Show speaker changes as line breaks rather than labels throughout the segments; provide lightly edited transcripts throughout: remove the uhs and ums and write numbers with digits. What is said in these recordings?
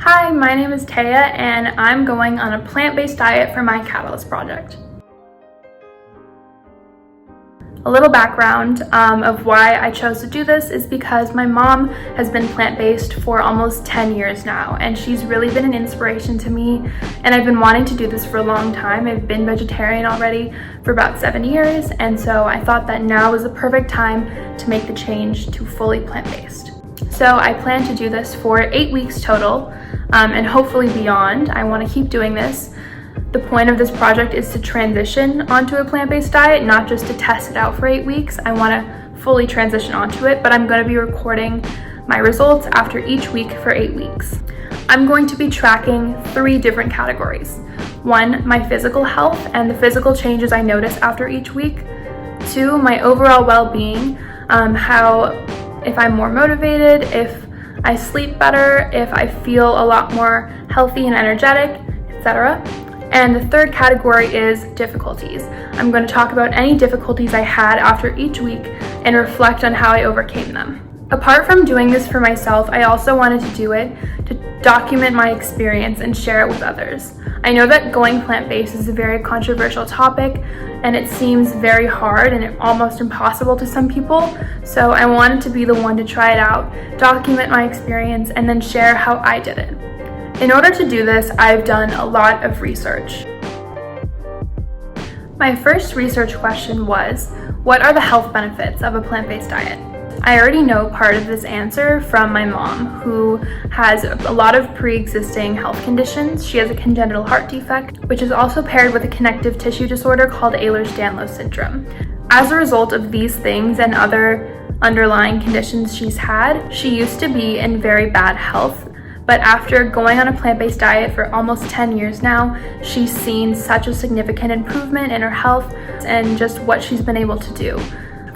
Hi, my name is Taya and I'm going on a plant-based diet for my Catalyst project. A little background of why I chose to do this is because my mom has been plant-based for almost 10 years now, and she's really been an inspiration to me, and I've been wanting to do this for a long time. I've been vegetarian already for about 7 years, and so I thought that now was the perfect time to make the change to fully plant-based. So I plan to do this for 8 weeks total, and hopefully beyond. I want to keep doing this. The point of this project is to transition onto a plant-based diet, not just to test it out for 8 weeks. I want to fully transition onto it, but I'm going to be recording my results after each week for 8 weeks. I'm going to be tracking 3 different categories. 1, my physical health and the physical changes I notice after each week. 2, my overall well-being, if I'm more motivated, if I sleep better, if I feel a lot more healthy and energetic, etc. And the 3rd category is difficulties. I'm going to talk about any difficulties I had after each week and reflect on how I overcame them. Apart from doing this for myself, I also wanted to do it to document my experience and share it with others. I know that going plant-based is a very controversial topic and it seems very hard and almost impossible to some people, so I wanted to be the one to try it out, document my experience, and then share how I did it. In order to do this, I've done a lot of research. My first research question was, what are the health benefits of a plant-based diet? I already know part of this answer from my mom, who has a lot of pre-existing health conditions. She has a congenital heart defect, which is also paired with a connective tissue disorder called Ehlers-Danlos syndrome. As a result of these things and other underlying conditions she's had, she used to be in very bad health. But after going on a plant-based diet for almost 10 years now, she's seen such a significant improvement in her health and just what she's been able to do.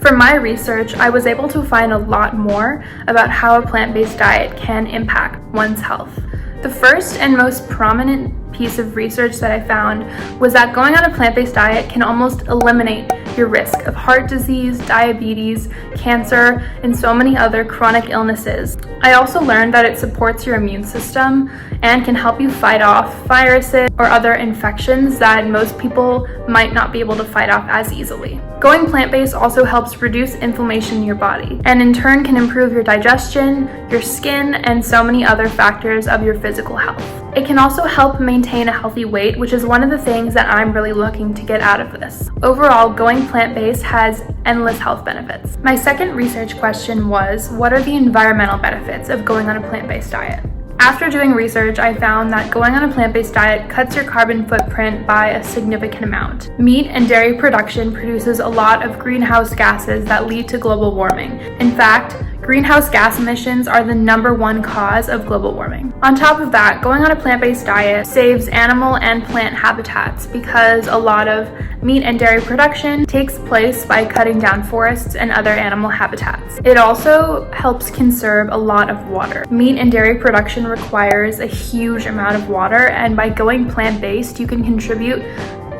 From my research, I was able to find a lot more about how a plant-based diet can impact one's health. The first and most prominent piece of research that I found was that going on a plant-based diet can almost eliminate your risk of heart disease, diabetes, cancer, and so many other chronic illnesses. I also learned that it supports your immune system and can help you fight off viruses or other infections that most people might not be able to fight off as easily. Going plant-based also helps reduce inflammation in your body, and in turn can improve your digestion, your skin, and so many other factors of your physical health. It can also help maintain a healthy weight, which is one of the things that I'm really looking to get out of this. Overall, going plant-based has endless health benefits. My second research question was, what are the environmental benefits of going on a plant-based diet? After doing research, I found that going on a plant-based diet cuts your carbon footprint by a significant amount. Meat and dairy production produces a lot of greenhouse gases that lead to global warming. In fact, greenhouse gas emissions are the #1 cause of global warming. On top of that, going on a plant-based diet saves animal and plant habitats because a lot of meat and dairy production takes place by cutting down forests and other animal habitats. It also helps conserve a lot of water. Meat and dairy production requires a huge amount of water, and by going plant-based, you can contribute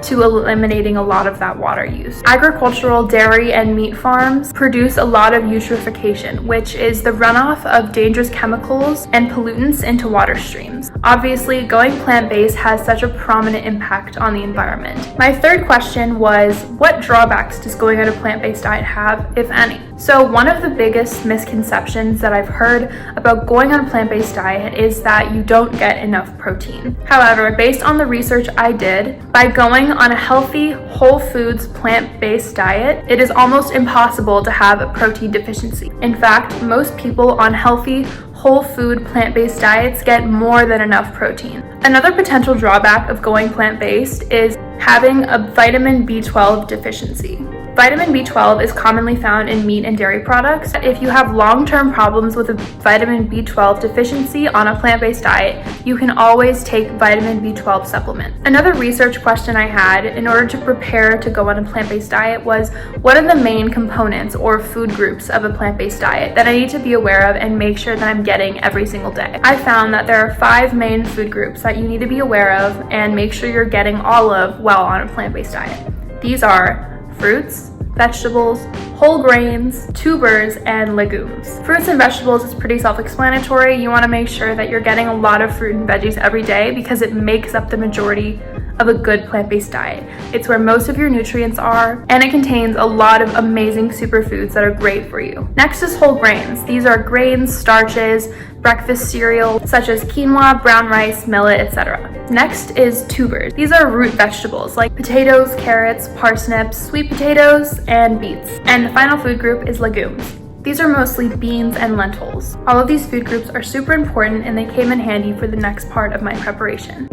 to eliminating a lot of that water use. Agricultural dairy and meat farms produce a lot of eutrophication, which is the runoff of dangerous chemicals and pollutants into water streams. Obviously, going plant-based has such a prominent impact on the environment. My third question was, what drawbacks does going on a plant-based diet have, if any? So one of the biggest misconceptions that I've heard about going on a plant-based diet is that you don't get enough protein. However, based on the research I did, by going on a healthy, whole foods, plant-based diet, it is almost impossible to have a protein deficiency. In fact, most people on healthy, whole food, plant-based diets get more than enough protein. Another potential drawback of going plant-based is having a vitamin B12 deficiency. Vitamin B12 is commonly found in meat and dairy products. If you have long-term problems with a vitamin B12 deficiency on a plant-based diet, you can always take vitamin B12 supplement. Another research question I had in order to prepare to go on a plant-based diet was, what are the main components or food groups of a plant-based diet that I need to be aware of and make sure that I'm getting every single day? I found that there are 5 main food groups that you need to be aware of and make sure you're getting all of while on a plant-based diet. These are fruits, vegetables, whole grains, tubers, and legumes. Fruits and vegetables is pretty self-explanatory. You want to make sure that you're getting a lot of fruit and veggies every day because it makes up the majority of a good plant-based diet. It's where most of your nutrients are, and it contains a lot of amazing superfoods that are great for you. Next is whole grains. These are grains, starches, breakfast cereal such as quinoa, brown rice, millet, etc. Next is tubers. These are root vegetables like potatoes, carrots, parsnips, sweet potatoes, and beets. And the final food group is legumes. These are mostly beans and lentils. All of these food groups are super important and they came in handy for the next part of my preparation.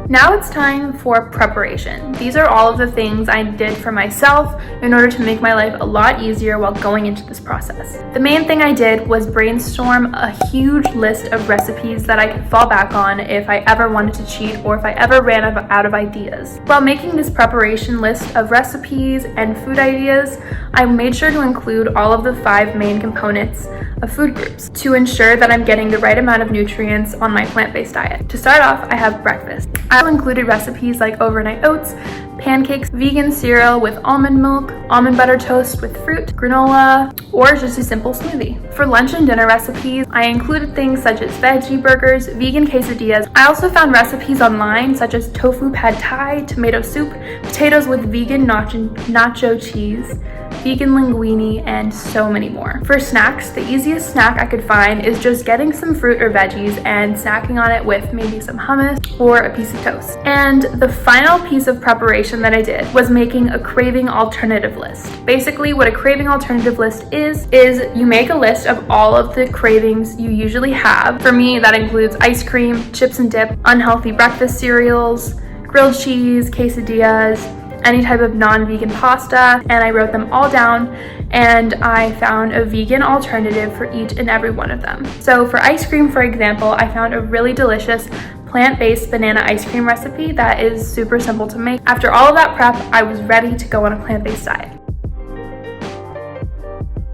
Now it's time for preparation. These are all of the things I did for myself in order to make my life a lot easier while going into this process. The main thing I did was brainstorm a huge list of recipes that I could fall back on if I ever wanted to cheat or if I ever ran out of ideas. While making this preparation list of recipes and food ideas, I made sure to include all of the 5 main components of food groups to ensure that I'm getting the right amount of nutrients on my plant-based diet. To start off, I have breakfast. I included recipes like overnight oats, pancakes, vegan cereal with almond milk, almond butter toast with fruit, granola, or just a simple smoothie. For lunch and dinner recipes, I included things such as veggie burgers, vegan quesadillas. I also found recipes online such as tofu pad thai, tomato soup, potatoes with vegan nacho cheese, vegan linguine, and so many more. For snacks, the easiest snack I could find is just getting some fruit or veggies and snacking on it with maybe some hummus or a piece of toast. And the final piece of preparation that I did was making a craving alternative list. Basically, what a craving alternative list is you make a list of all of the cravings you usually have. For me, that includes ice cream, chips and dip, unhealthy breakfast cereals, grilled cheese, quesadillas, any type of non-vegan pasta, and I wrote them all down and I found a vegan alternative for each and every one of them. So for ice cream, for example, I found a really delicious plant-based banana ice cream recipe that is super simple to make. After all of that prep, I was ready to go on a plant-based diet.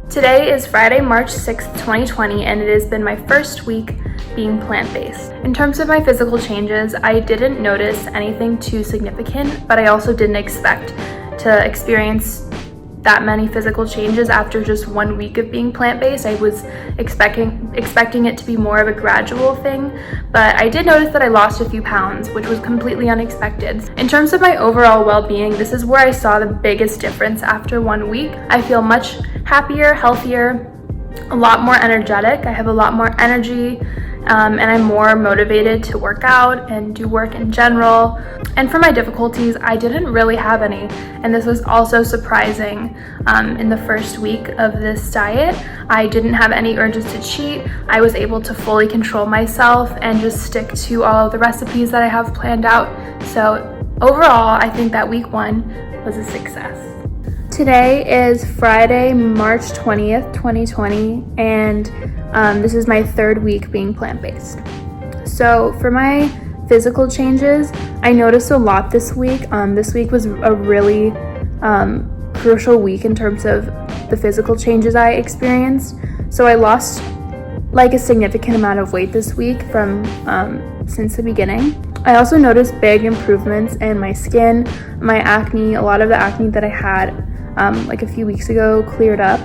Today is Friday, March 6th, 2020, and it has been my first week being plant-based. In terms of my physical changes, I didn't notice anything too significant, but I also didn't expect to experience that many physical changes after just 1 week of being plant-based. I was expecting it to be more of a gradual thing, but I did notice that I lost a few pounds, which was completely unexpected. In terms of my overall well-being, this is where I saw the biggest difference after 1 week. I feel much happier, healthier, a lot more energetic. I have a lot more energy, and I'm more motivated to work out and do work in general. And for my difficulties, I didn't really have any, and this was also surprising. In the first week of this diet, I didn't have any urges to cheat. I was able to fully control myself and just stick to all of the recipes that I have planned out. So overall, I think that week 1 was a success. Today is Friday, March 20th, 2020, and this is my 3rd week being plant-based. So for my physical changes, I noticed a lot this week. This week was a really crucial week in terms of the physical changes I experienced. So I lost like a significant amount of weight this week from since the beginning. I also noticed big improvements in my skin, my acne. A lot of the acne that I had like a few weeks ago cleared up.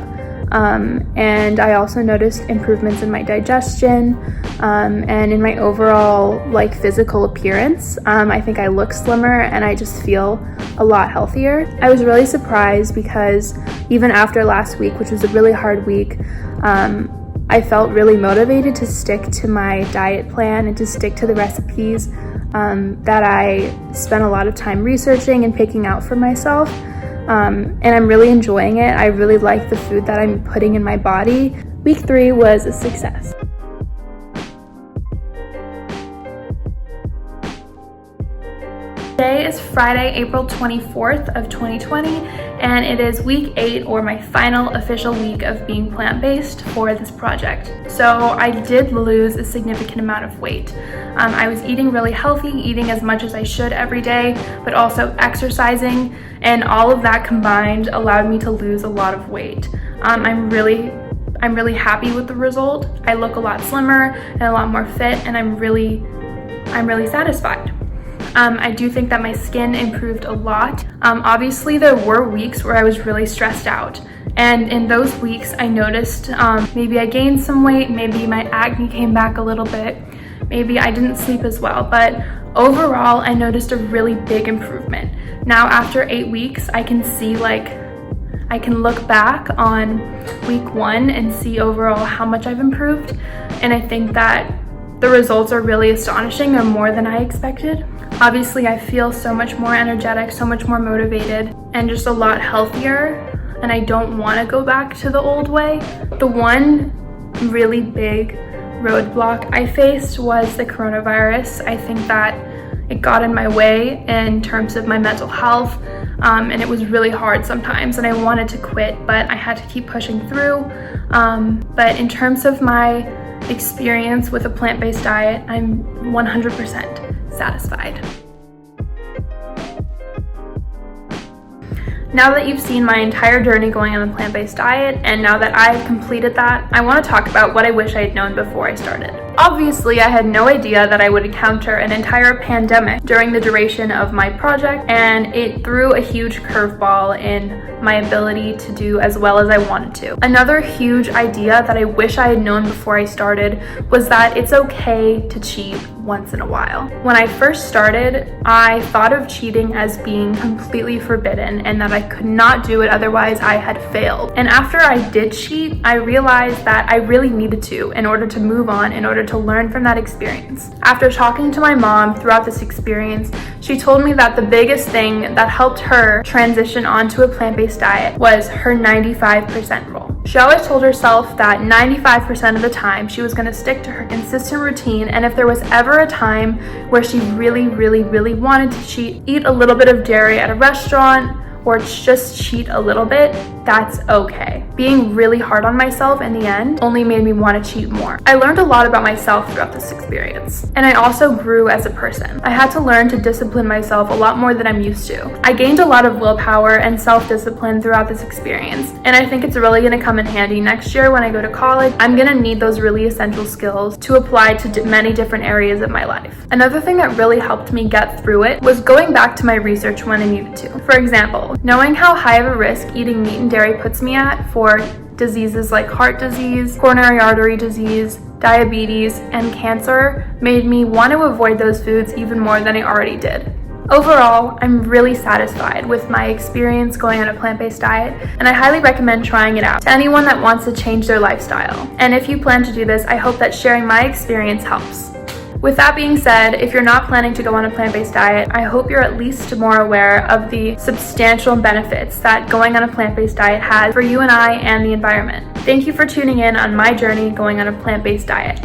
And I also noticed improvements in my digestion and in my overall like physical appearance. I think I look slimmer and I just feel a lot healthier. I was really surprised because even after last week, which was a really hard week, I felt really motivated to stick to my diet plan and to stick to the recipes that I spent a lot of time researching and picking out for myself. And I'm really enjoying it. I really like the food that I'm putting in my body. Week 3 was a success. Today is Friday, April 24th of 2020, and it is week 8, or my final official week of being plant-based for this project. So I did lose a significant amount of weight. I was eating really healthy, eating as much as I should every day, but also exercising, and all of that combined allowed me to lose a lot of weight. I'm really happy with the result. I look a lot slimmer and a lot more fit, and I'm really satisfied. I do think that my skin improved a lot. Obviously, there were weeks where I was really stressed out. And in those weeks, I noticed maybe I gained some weight, maybe my acne came back a little bit, maybe I didn't sleep as well. But overall, I noticed a really big improvement. Now, after 8 weeks, I can see I can look back on week 1 and see overall how much I've improved. And I think that the results are really astonishing or more than I expected. Obviously, I feel so much more energetic, so much more motivated, and just a lot healthier. And I don't want to go back to the old way. The one really big roadblock I faced was the coronavirus. I think that it got in my way in terms of my mental health, and it was really hard sometimes, and I wanted to quit, but I had to keep pushing through. But in terms of my experience with a plant-based diet, I'm 100% satisfied. Now that you've seen my entire journey going on a plant-based diet, and now that I've completed that, I want to talk about what I wish I had known before I started. Obviously, I had no idea that I would encounter an entire pandemic during the duration of my project, and it threw a huge curveball in my ability to do as well as I wanted to. Another huge idea that I wish I had known before I started was that it's okay to cheat once in a while. When I first started, I thought of cheating as being completely forbidden and that I could not do it, otherwise I had failed. And after I did cheat, I realized that I really needed to in order to move on, in order to learn from that experience. After talking to my mom throughout this experience, she told me that the biggest thing that helped her transition onto a plant-based diet was her 95% rule. She always told herself that 95% of the time she was going to stick to her consistent routine, and if there was ever a time where she really wanted to cheat, eat a little bit of dairy at a restaurant, or just cheat a little bit, that's okay. Being really hard on myself in the end only made me want to cheat more. I learned a lot about myself throughout this experience, and I also grew as a person. I had to learn to discipline myself a lot more than I'm used to. I gained a lot of willpower and self-discipline throughout this experience, and I think it's really going to come in handy next year when I go to college. I'm going to need those really essential skills to apply to many different areas of my life. Another thing that really helped me get through it was going back to my research when I needed to. For example, knowing how high of a risk eating meat and dairy puts me at for diseases like heart disease, coronary artery disease, diabetes, and cancer made me want to avoid those foods even more than I already did. Overall, I'm really satisfied with my experience going on a plant-based diet, and I highly recommend trying it out to anyone that wants to change their lifestyle. And if you plan to do this, I hope that sharing my experience helps. With that being said, if you're not planning to go on a plant-based diet, I hope you're at least more aware of the substantial benefits that going on a plant-based diet has for you and I and the environment. Thank you for tuning in on my journey going on a plant-based diet.